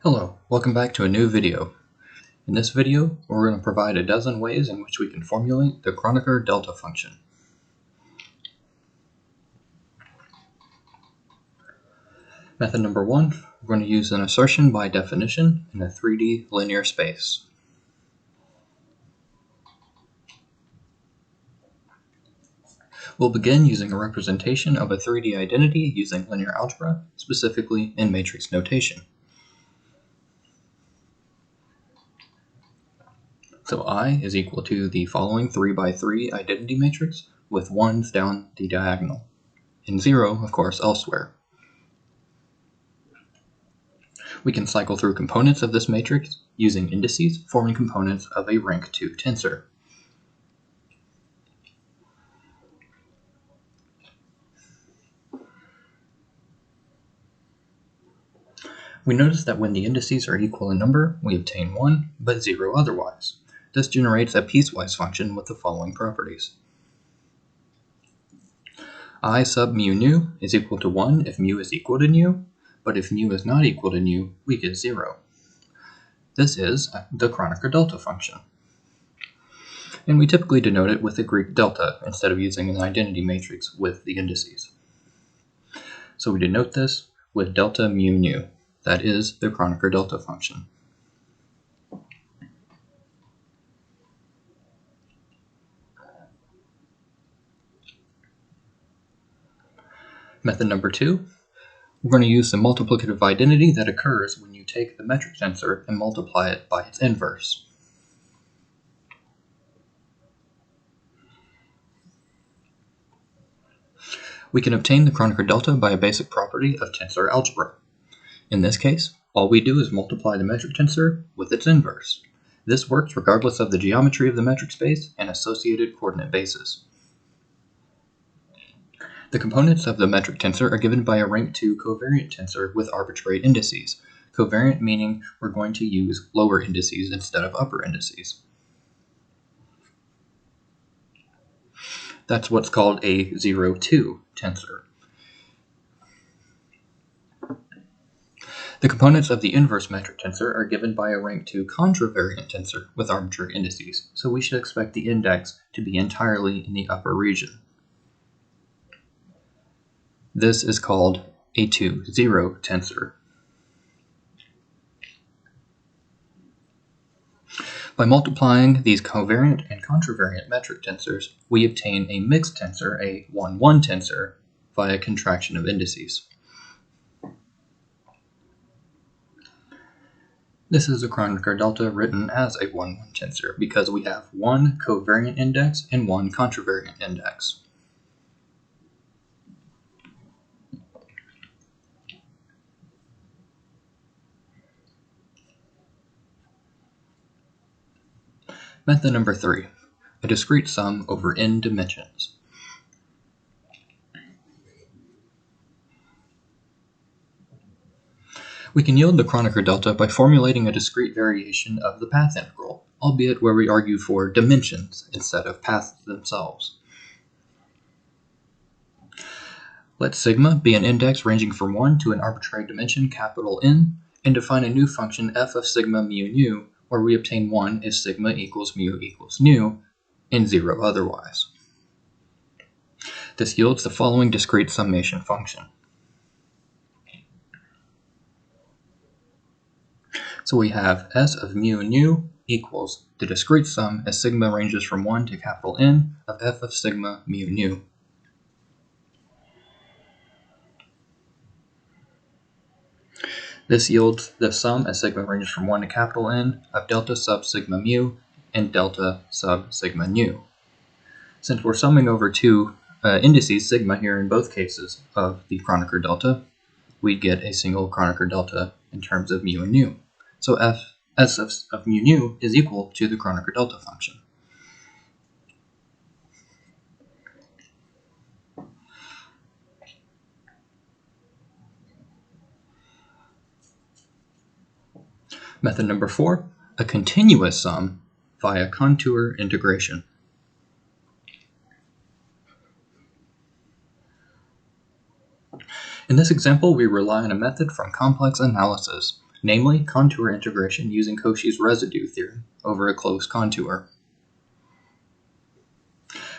Hello, welcome back to a new video. In this video, we're going to provide a dozen ways in which we can formulate the Kronecker delta function. Method number 1, we're going to use an assertion by definition in a 3D linear space. We'll begin using a representation of a 3D identity using linear algebra, specifically in matrix notation. So I is equal to the following 3x3 identity matrix with 1s down the diagonal, and 0, of course, elsewhere. We can cycle through components of this matrix using indices forming components of a rank 2 tensor. We notice that when the indices are equal in number, we obtain 1, but 0 otherwise. This generates a piecewise function with the following properties. I sub mu nu is equal to 1 if mu is equal to nu, but if mu is not equal to nu, we get 0. This is the Kronecker delta function. And we typically denote it with the Greek delta instead of using an identity matrix with the indices. So we denote this with delta mu nu. That is the Kronecker delta function. Method number 2, we're going to use the multiplicative identity that occurs when you take the metric tensor and multiply it by its inverse. We can obtain the Kronecker delta by a basic property of tensor algebra. In this case, all we do is multiply the metric tensor with its inverse. This works regardless of the geometry of the metric space and associated coordinate bases. The components of the metric tensor are given by a rank 2 covariant tensor with arbitrary indices. Covariant meaning we're going to use lower indices instead of upper indices. That's what's called a 0-2 tensor. The components of the inverse metric tensor are given by a rank 2 contravariant tensor with arbitrary indices, so we should expect the index to be entirely in the upper region. This is called a 2-0 tensor. By multiplying these covariant and contravariant metric tensors, we obtain a mixed tensor, a 1-1 tensor, via contraction of indices. This is a Kronecker delta written as a 1-1 tensor because we have one covariant index and one contravariant index. Method number 3, a discrete sum over n dimensions. We can yield the Kronecker delta by formulating a discrete variation of the path integral, albeit where we argue for dimensions instead of paths themselves. Let sigma be an index ranging from 1 to an arbitrary dimension capital N, and define a new function f of sigma mu nu, where we obtain 1 if sigma equals mu equals nu, and 0 otherwise. This yields the following discrete summation function. So we have s of mu nu equals the discrete sum as sigma ranges from 1 to capital N of f of sigma mu nu. This yields the sum as sigma ranges from 1 to capital N of delta sub sigma mu and delta sub sigma nu. Since we're summing over two indices, sigma here in both cases of the Kronecker delta, we'd get a single Kronecker delta in terms of mu and nu. So s of mu nu is equal to the Kronecker delta function. Method number 4, a continuous sum via contour integration. In this example, we rely on a method from complex analysis. namely contour integration using Cauchy's residue theorem over a closed contour.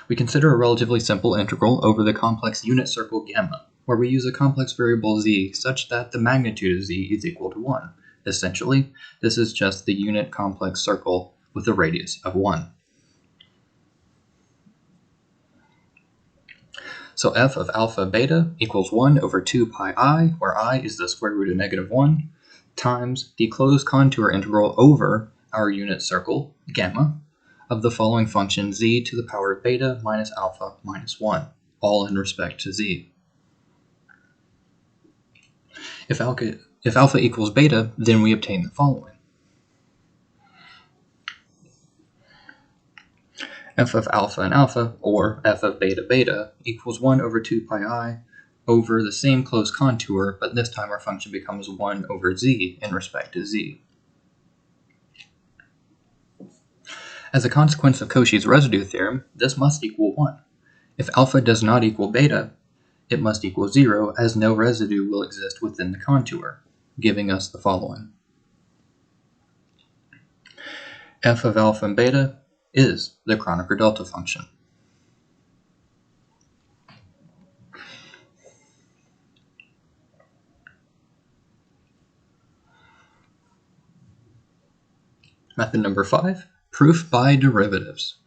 We consider a relatively simple integral over the complex unit circle gamma, where we use a complex variable z such that the magnitude of z is equal to 1. Essentially, this is just the unit complex circle with a radius of 1. So f of alpha beta equals 1 over 2 pi I, where I is the square root of negative 1, times the closed contour integral over our unit circle, gamma, of the following function z to the power of beta minus alpha minus 1, all in respect to z. If alpha equals beta, then we obtain the following. F of alpha and alpha, or f of beta beta, equals 1 over 2 pi I over the same closed contour, but this time our function becomes 1 over z in respect to z. As a consequence of Cauchy's residue theorem, this must equal 1. If alpha does not equal beta, it must equal 0, as no residue will exist within the contour, giving us the following. F of alpha and beta is the Kronecker delta function. Method number 5, proof by derivatives.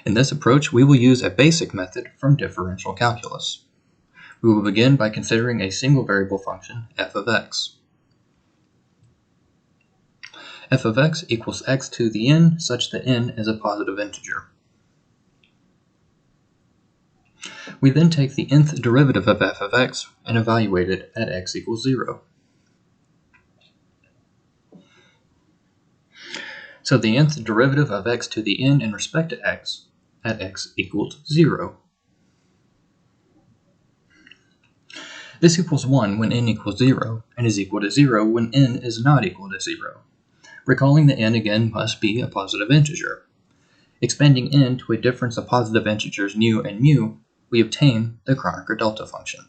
In this approach, we will use a basic method from differential calculus. We will begin by considering a single variable function, f of x. F of x equals x to the n such that n is a positive integer. We then take the nth derivative of f of x and evaluate it at x equals 0. So the nth derivative of x to the n in respect to x at x equals 0. This equals 1 when n equals 0, and is equal to 0 when n is not equal to 0. Recalling that n again must be a positive integer. Expanding n to a difference of positive integers nu and mu, we obtain the Kronecker delta function.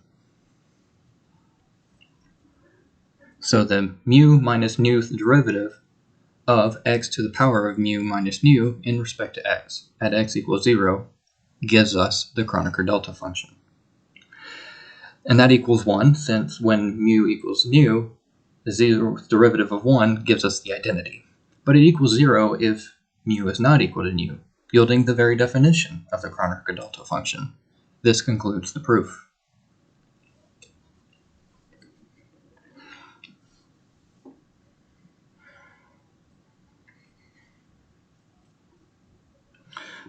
So the mu minus nu derivative of x to the power of mu minus nu in respect to x at x equals 0 gives us the Kronecker delta function. And that equals 1, since when mu equals nu, the zeroth derivative of 1 gives us the identity. But it equals 0 if mu is not equal to nu, yielding the very definition of the Kronecker delta function. This concludes the proof.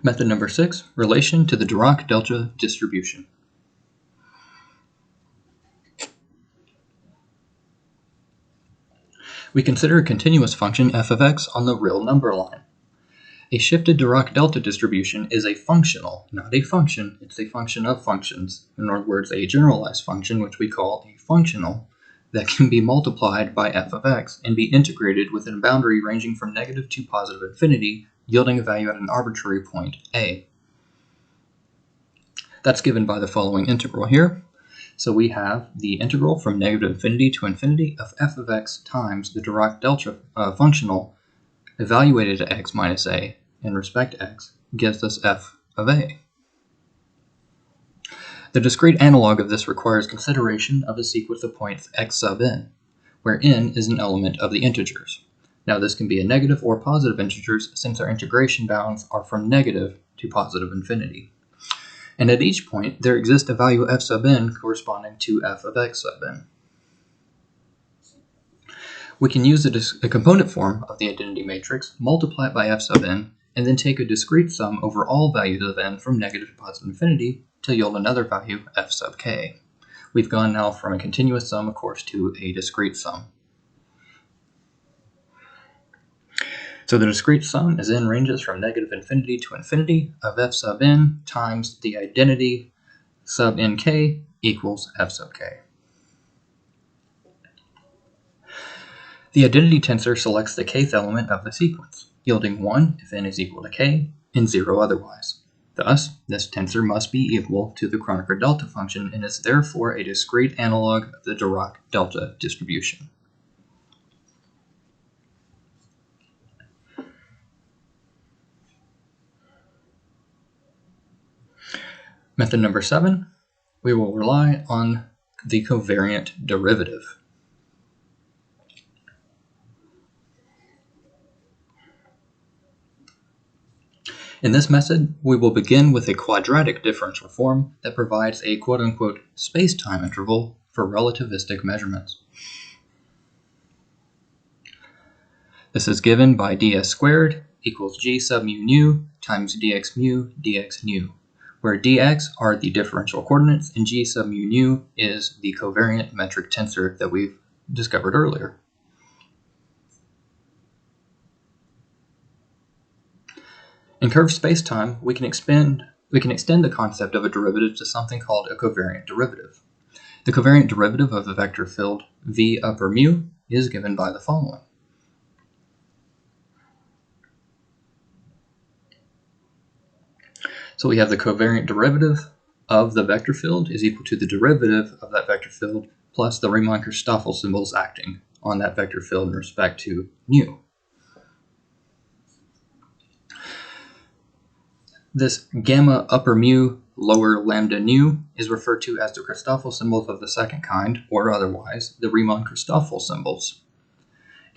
Method number 6, relation to the Dirac delta distribution. We consider a continuous function f of x on the real number line. A shifted Dirac delta distribution is a functional, not a function. It's a function of functions. In other words, a generalized function, which we call a functional, that can be multiplied by f of x and be integrated within a boundary ranging from negative to positive infinity, yielding a value at an arbitrary point a. That's given by the following integral here. So we have the integral from negative infinity to infinity of f of x times the Dirac delta functional evaluated at x minus a in respect to x gives us f of a. The discrete analog of this requires consideration of a sequence of points x sub n, where n is an element of the integers. Now this can be a negative or positive integers since our integration bounds are from negative to positive infinity. And at each point, there exists a value f sub n corresponding to f of x sub n. We can use a component form of the identity matrix, multiply it by f sub n, and then take a discrete sum over all values of n from negative to positive infinity to yield another value, f sub k. We've gone now from a continuous sum, of course, to a discrete sum. So the discrete sum is n ranges from negative infinity to infinity of f sub n times the identity sub nk equals f sub k. The identity tensor selects the kth element of the sequence, yielding 1 if n is equal to k and 0 otherwise. Thus, this tensor must be equal to the Kronecker delta function and is therefore a discrete analog of the Dirac delta distribution. Method number 7, we will rely on the covariant derivative. In this method, we will begin with a quadratic differential form that provides a quote-unquote space-time interval for relativistic measurements. This is given by ds squared equals g sub mu nu times dx mu dx nu, where dx are the differential coordinates and g sub mu nu is the covariant metric tensor that we've discovered earlier. In curved spacetime, we can extend the concept of a derivative to something called a covariant derivative. The covariant derivative of the vector field v upper mu is given by the following. So we have the covariant derivative of the vector field is equal to the derivative of that vector field plus the Riemann-Christoffel symbols acting on that vector field in respect to mu. This gamma upper mu lower lambda nu is referred to as the Christoffel symbols of the second kind, or otherwise the Riemann-Christoffel symbols,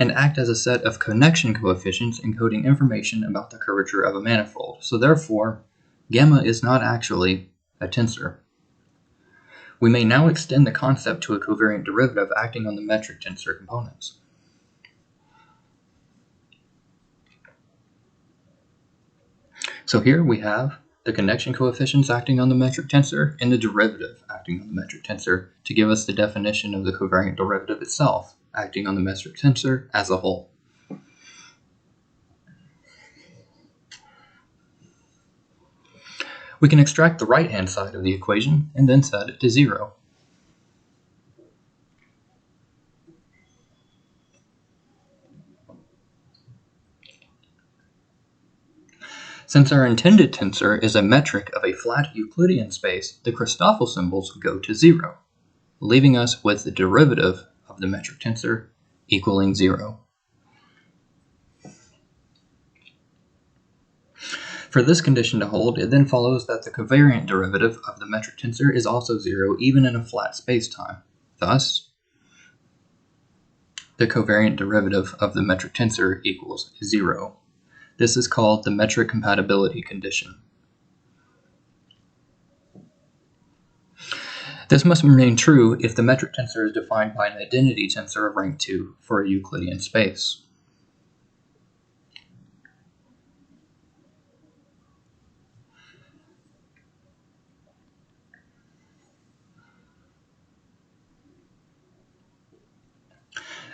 and act as a set of connection coefficients encoding information about the curvature of a manifold. So therefore, gamma is not actually a tensor. We may now extend the concept to a covariant derivative acting on the metric tensor components. So here we have the connection coefficients acting on the metric tensor and the derivative acting on the metric tensor to give us the definition of the covariant derivative itself acting on the metric tensor as a whole. We can extract the right-hand side of the equation and then set it to 0. Since our intended tensor is a metric of a flat Euclidean space, the Christoffel symbols go to 0, leaving us with the derivative of the metric tensor equaling 0. For this condition to hold, it then follows that the covariant derivative of the metric tensor is also 0 even in a flat spacetime. Thus, the covariant derivative of the metric tensor equals 0. This is called the metric compatibility condition. This must remain true if the metric tensor is defined by an identity tensor of rank 2 for a Euclidean space.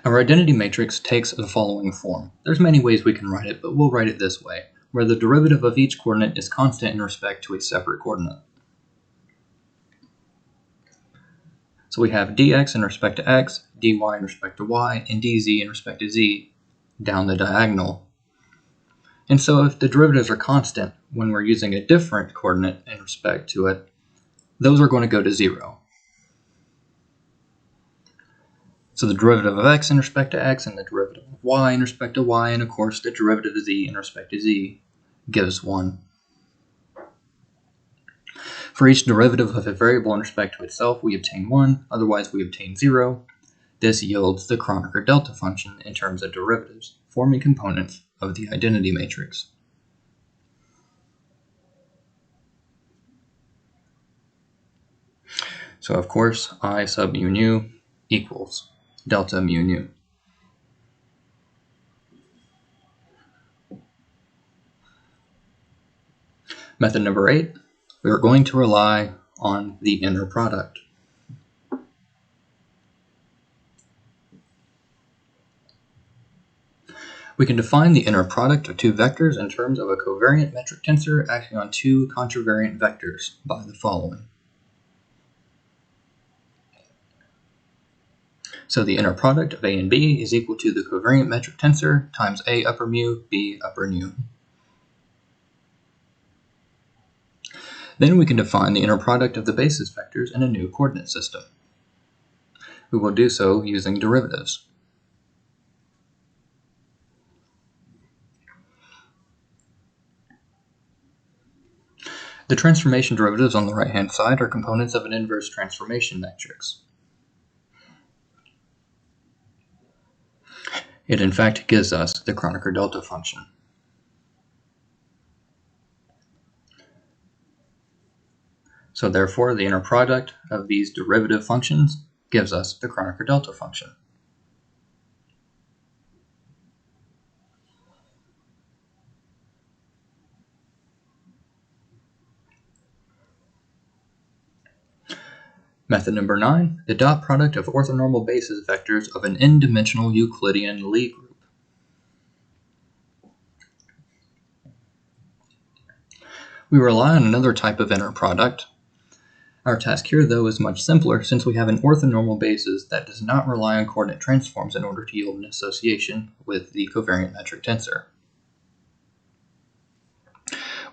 Our identity matrix takes the following form. There's many ways we can write it, but we'll write it this way, where the derivative of each coordinate is constant in respect to a separate coordinate. So we have dx in respect to x, dy in respect to y, and dz in respect to z down the diagonal. And so if the derivatives are constant when we're using a different coordinate in respect to it, those are going to go to 0. So the derivative of x in respect to x and the derivative of y in respect to y, and of course the derivative of z in respect to z gives 1. For each derivative of a variable in respect to itself, we obtain 1, otherwise we obtain 0. This yields the Kronecker delta function in terms of derivatives, forming components of the identity matrix. So of course, I sub mu nu equals delta mu nu. Method number 8, we are going to rely on the inner product. We can define the inner product of two vectors in terms of a covariant metric tensor acting on two contravariant vectors by the following. So the inner product of A and B is equal to the covariant metric tensor times A upper mu, B upper nu. Then we can define the inner product of the basis vectors in a new coordinate system. We will do so using derivatives. The transformation derivatives on the right-hand side are components of an inverse transformation matrix. It in fact gives us the Kronecker delta function. So therefore, the inner product of these derivative functions gives us the Kronecker delta function. Method number 9, the dot product of orthonormal basis vectors of an n-dimensional Euclidean Lie group. We rely on another type of inner product. Our task here, though, is much simpler since we have an orthonormal basis that does not rely on coordinate transforms in order to yield an association with the covariant metric tensor.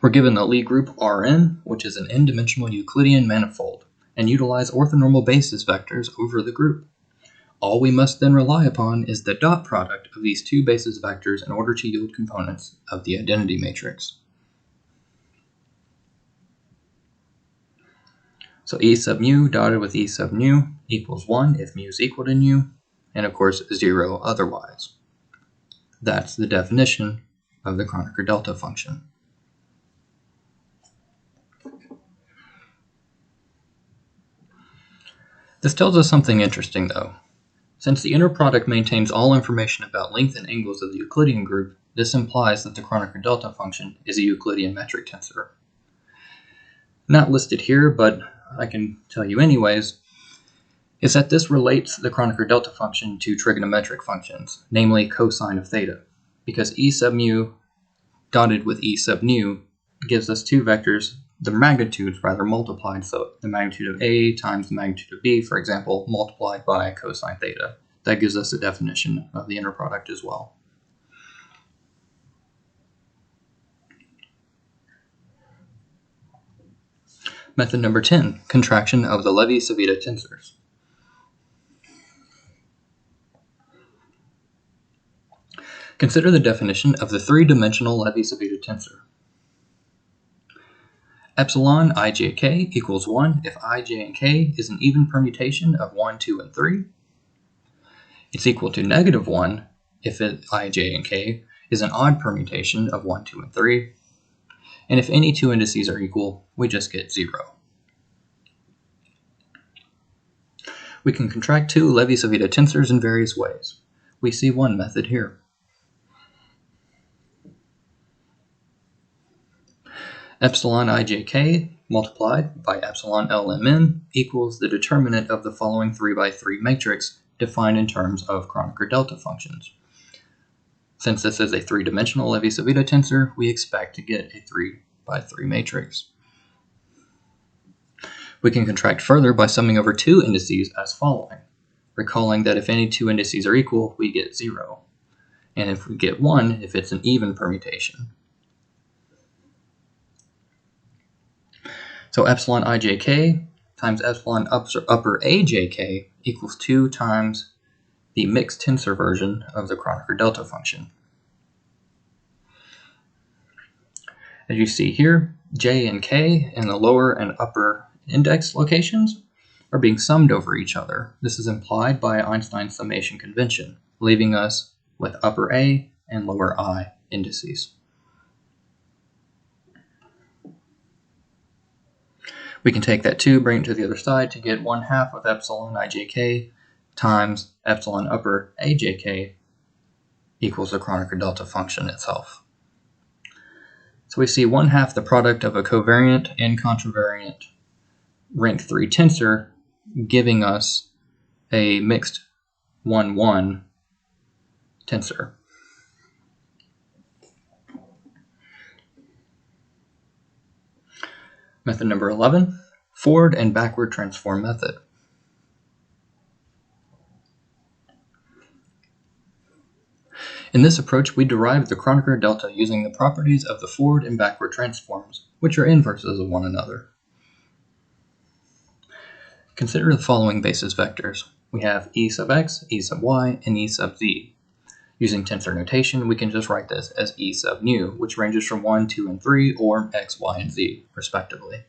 We're given the Lie group Rn, which is an n-dimensional Euclidean manifold, and utilize orthonormal basis vectors over the group. All we must then rely upon is the dot product of these two basis vectors in order to yield components of the identity matrix. So E sub mu dotted with E sub nu equals 1 if mu is equal to nu, and of course 0 otherwise. That's the definition of the Kronecker delta function. This tells us something interesting though. Since the inner product maintains all information about length and angles of the Euclidean group, this implies that the Kronecker delta function is a Euclidean metric tensor. Not listed here, but I can tell you anyways, is that this relates the Kronecker delta function to trigonometric functions, namely cosine of theta, because E sub mu dotted with E sub nu gives us two vectors, the magnitudes rather multiplied, so the magnitude of A times the magnitude of B, for example, multiplied by cosine theta. That gives us a definition of the inner product as well. Method number 10, contraction of the Levi-Civita tensors. Consider the definition of the three-dimensional Levi-Civita tensor. Epsilon ijk equals 1 if I, j, and k is an even permutation of 1, 2, and 3. It's equal to negative 1 if I, j, and k is an odd permutation of 1, 2, and 3. And if any two indices are equal, we just get 0. We can contract two Levi-Civita tensors in various ways. We see one method here. Epsilon ijk multiplied by epsilon lmn equals the determinant of the following 3x3 matrix defined in terms of Kronecker delta functions. Since this is a three-dimensional Levi-Civita tensor, we expect to get a 3x3 matrix. We can contract further by summing over two indices as following, recalling that if any two indices are equal, we get 0, and if we get 1 if it's an even permutation. So epsilon ijk times epsilon upper ajk equals 2 times the mixed tensor version of the Kronecker delta function. As you see here, j and k in the lower and upper index locations are being summed over each other. This is implied by Einstein's summation convention, leaving us with upper a and lower I indices. We can take that 2, bring it to the other side to get 1/2 of epsilon ijk times epsilon upper ajk equals the Kronecker delta function itself. So we see 1/2 the product of a covariant and contravariant rank 3 tensor, giving us a mixed 1-1 tensor. Method number 11, forward and backward transform method. In this approach, we derive the Kronecker delta using the properties of the forward and backward transforms, which are inverses of one another. Consider the following basis vectors. We have e sub x, e sub y, and e sub z. Using tensor notation, we can just write this as e sub nu, which ranges from 1, 2, and 3, or x, y, and z, respectively.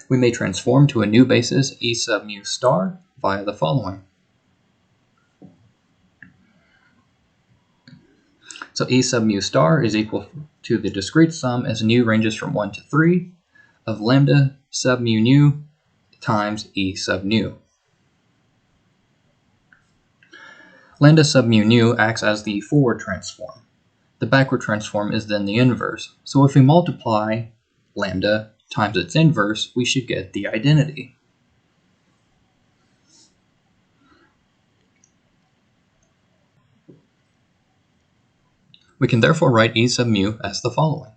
We may transform to a new basis, e sub mu star, via the following. So e sub mu star is equal to the discrete sum as nu ranges from 1 to 3 of lambda sub mu nu times e sub nu. Lambda sub mu nu acts as the forward transform. The backward transform is then the inverse. So if we multiply lambda times its inverse, we should get the identity. We can therefore write e sub mu as the following.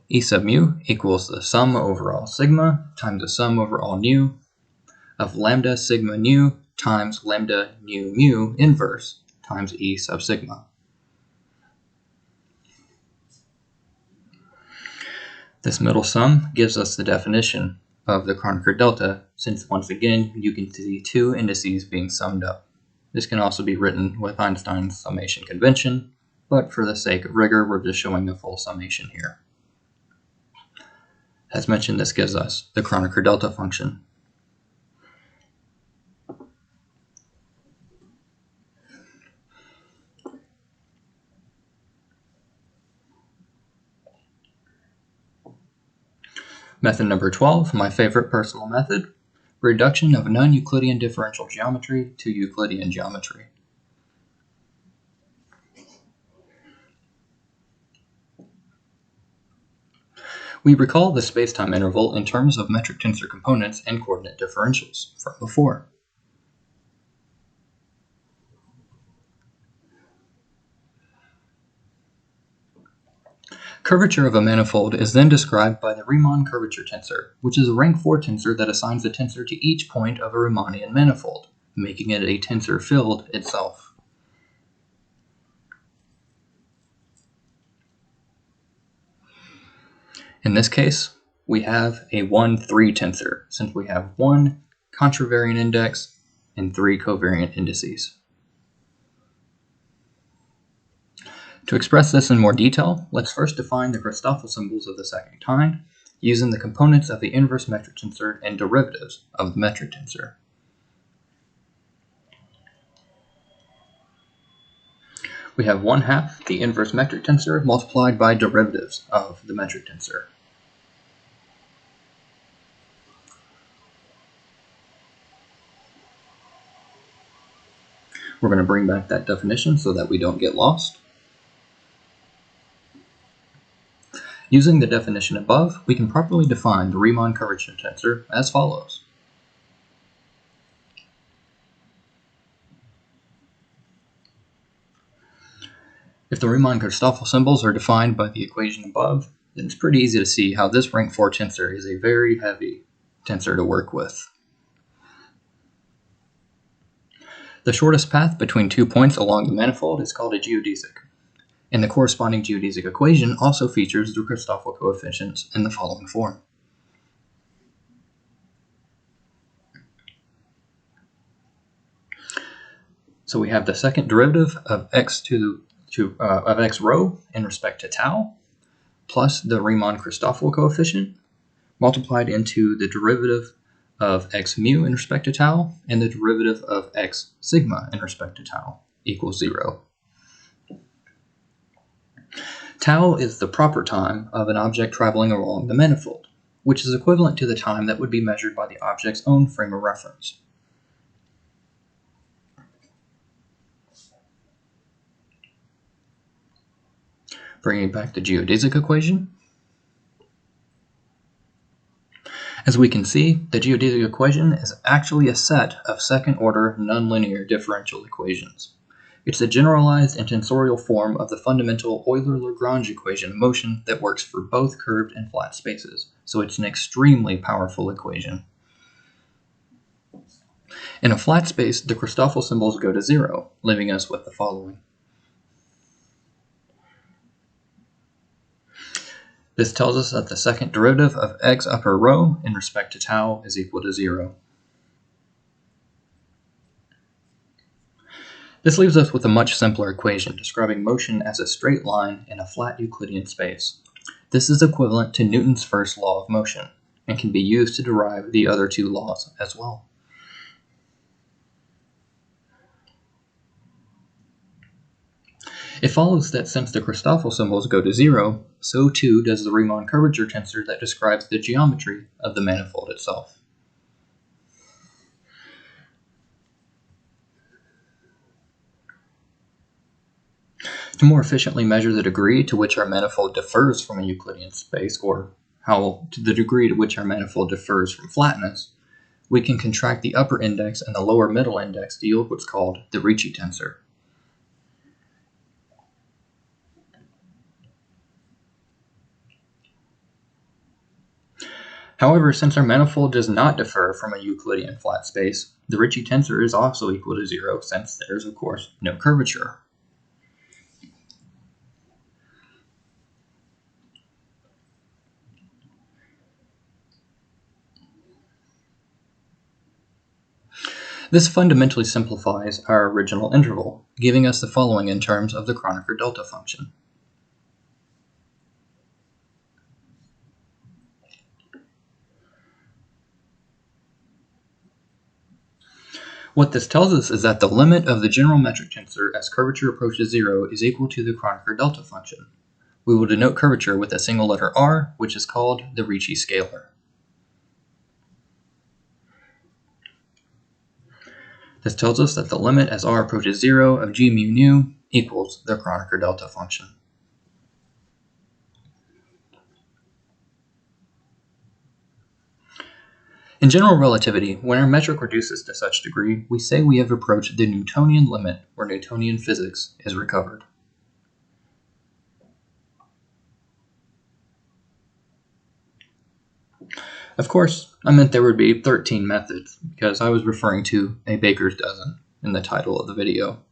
E sub mu equals the sum over all sigma times the sum over all nu of lambda sigma nu times lambda nu mu inverse times e sub sigma. This middle sum gives us the definition of the Kronecker delta, since once again you can see two indices being summed up. This can also be written with Einstein's summation convention, but for the sake of rigor, we're just showing the full summation here. As mentioned, this gives us the Kronecker delta function. Method number 12, my favorite personal method, reduction of non-Euclidean differential geometry to Euclidean geometry. We recall the spacetime interval in terms of metric tensor components and coordinate differentials from before. Curvature of a manifold is then described by the Riemann curvature tensor, which is a rank 4 tensor that assigns a tensor to each point of a Riemannian manifold, making it a tensor field itself. In this case, we have a 1-3 tensor, since we have 1 contravariant index and 3 covariant indices. To express this in more detail, let's first define the Christoffel symbols of the second kind, using the components of the inverse metric tensor and derivatives of the metric tensor. We have 1/2 the inverse metric tensor multiplied by derivatives of the metric tensor. We're going to bring back that definition so that we don't get lost. Using the definition above, we can properly define the Riemann curvature tensor as follows. If the Riemann-Christoffel symbols are defined by the equation above, then it's pretty easy to see how this rank 4 tensor is a very heavy tensor to work with. The shortest path between 2 points along the manifold is called a geodesic, and the corresponding geodesic equation also features the Christoffel coefficients in the following form. So we have the second derivative of x of x rho in respect to tau, plus the Riemann-Christoffel coefficient, multiplied into the derivative of x mu in respect to tau, and the derivative of x sigma in respect to tau equals 0. Tau is the proper time of an object traveling along the manifold, which is equivalent to the time that would be measured by the object's own frame of reference. Bringing back the geodesic equation. As we can see, the geodesic equation is actually a set of second-order nonlinear differential equations. It's a generalized and tensorial form of the fundamental Euler-Lagrange equation of motion that works for both curved and flat spaces, so it's an extremely powerful equation. In a flat space, the Christoffel symbols go to 0, leaving us with the following. This tells us that the second derivative of x upper rho in respect to tau is equal to 0. This leaves us with a much simpler equation describing motion as a straight line in a flat Euclidean space. This is equivalent to Newton's first law of motion and can be used to derive the other two laws as well. It follows that since the Christoffel symbols go to 0, so too does the Riemann curvature tensor that describes the geometry of the manifold itself. To more efficiently measure the degree to which our manifold differs from a Euclidean space, or the degree to which our manifold differs from flatness, we can contract the upper index and the lower middle index to yield what's called the Ricci tensor. However, since our manifold does not differ from a Euclidean flat space, the Ricci tensor is also equal to 0 since there is, of course, no curvature. This fundamentally simplifies our original interval, giving us the following in terms of the Kronecker delta function. What this tells us is that the limit of the general metric tensor as curvature approaches 0 is equal to the Kronecker delta function. We will denote curvature with a single letter r, which is called the Ricci scalar. This tells us that the limit as r approaches 0 of g mu nu equals the Kronecker delta function. In general relativity, when our metric reduces to such degree, we say we have approached the Newtonian limit where Newtonian physics is recovered. Of course, I meant there would be 13 methods, because I was referring to a baker's dozen in the title of the video.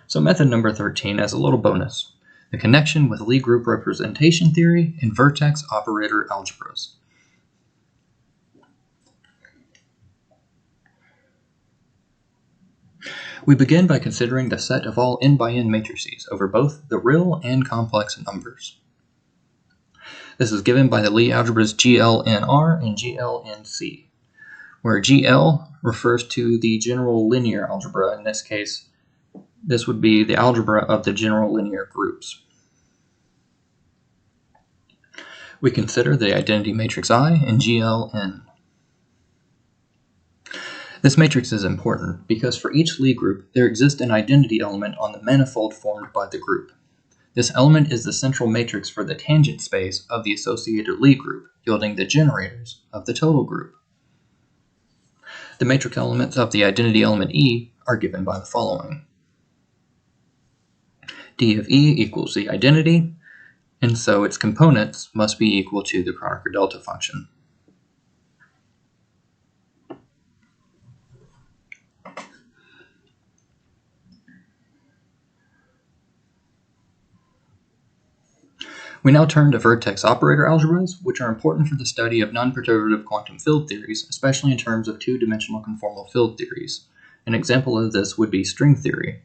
So method number 13 has a little bonus: the connection with Lie group representation theory in Vertex Operator Algebras. We begin by considering the set of all n by n matrices over both the real and complex numbers. This is given by the Lie algebras GLNR and GLNC, where GL refers to the general linear algebra. In this case, this would be the algebra of the general linear groups. We consider the identity matrix I and GLN. This matrix is important because for each Lie group, there exists an identity element on the manifold formed by the group. This element is the central matrix for the tangent space of the associated Lie group, yielding the generators of the total group. The matrix elements of the identity element E are given by the following. D of E equals the identity, and so its components must be equal to the Kronecker delta function. We now turn to Vertex Operator Algebras, which are important for the study of non-perturbative quantum field theories, especially in terms of two-dimensional conformal field theories. An example of this would be string theory.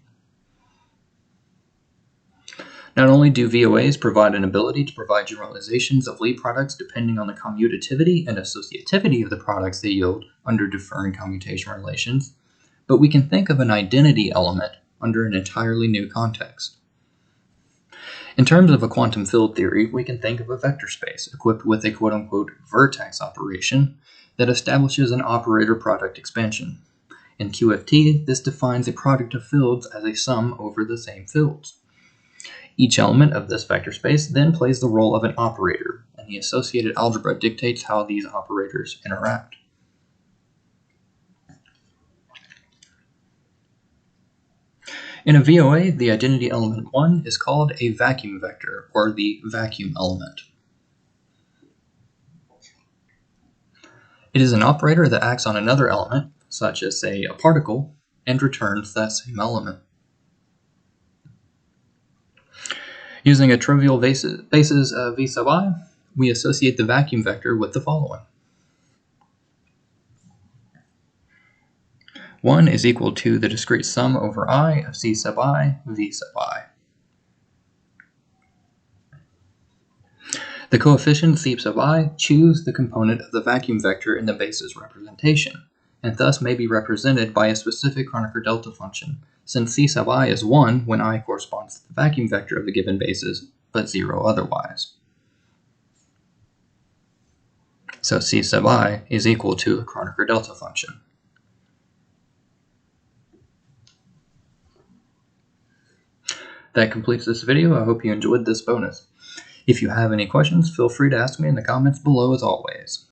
Not only do VOAs provide an ability to provide generalizations of Lie products depending on the commutativity and associativity of the products they yield under differing commutation relations, but we can think of an identity element under an entirely new context. In terms of a quantum field theory, we can think of a vector space equipped with a quote-unquote vertex operation that establishes an operator product expansion. In QFT, this defines a product of fields as a sum over the same fields. Each element of this vector space then plays the role of an operator, and the associated algebra dictates how these operators interact. In a VOA, the identity element 1 is called a vacuum vector, or the vacuum element. It is an operator that acts on another element, such as, say, a particle, and returns that same element. Using a trivial basis of v sub I, we associate the vacuum vector with the following. 1 is equal to the discrete sum over I of c sub I, v sub I. The coefficient c sub I choose the component of the vacuum vector in the basis representation, and thus may be represented by a specific Kronecker delta function, since c sub I is 1 when I corresponds to the vacuum vector of the given basis, but 0 otherwise. So c sub I is equal to a Kronecker delta function. That completes this video. I hope you enjoyed this bonus. If you have any questions, feel free to ask me in the comments below as always.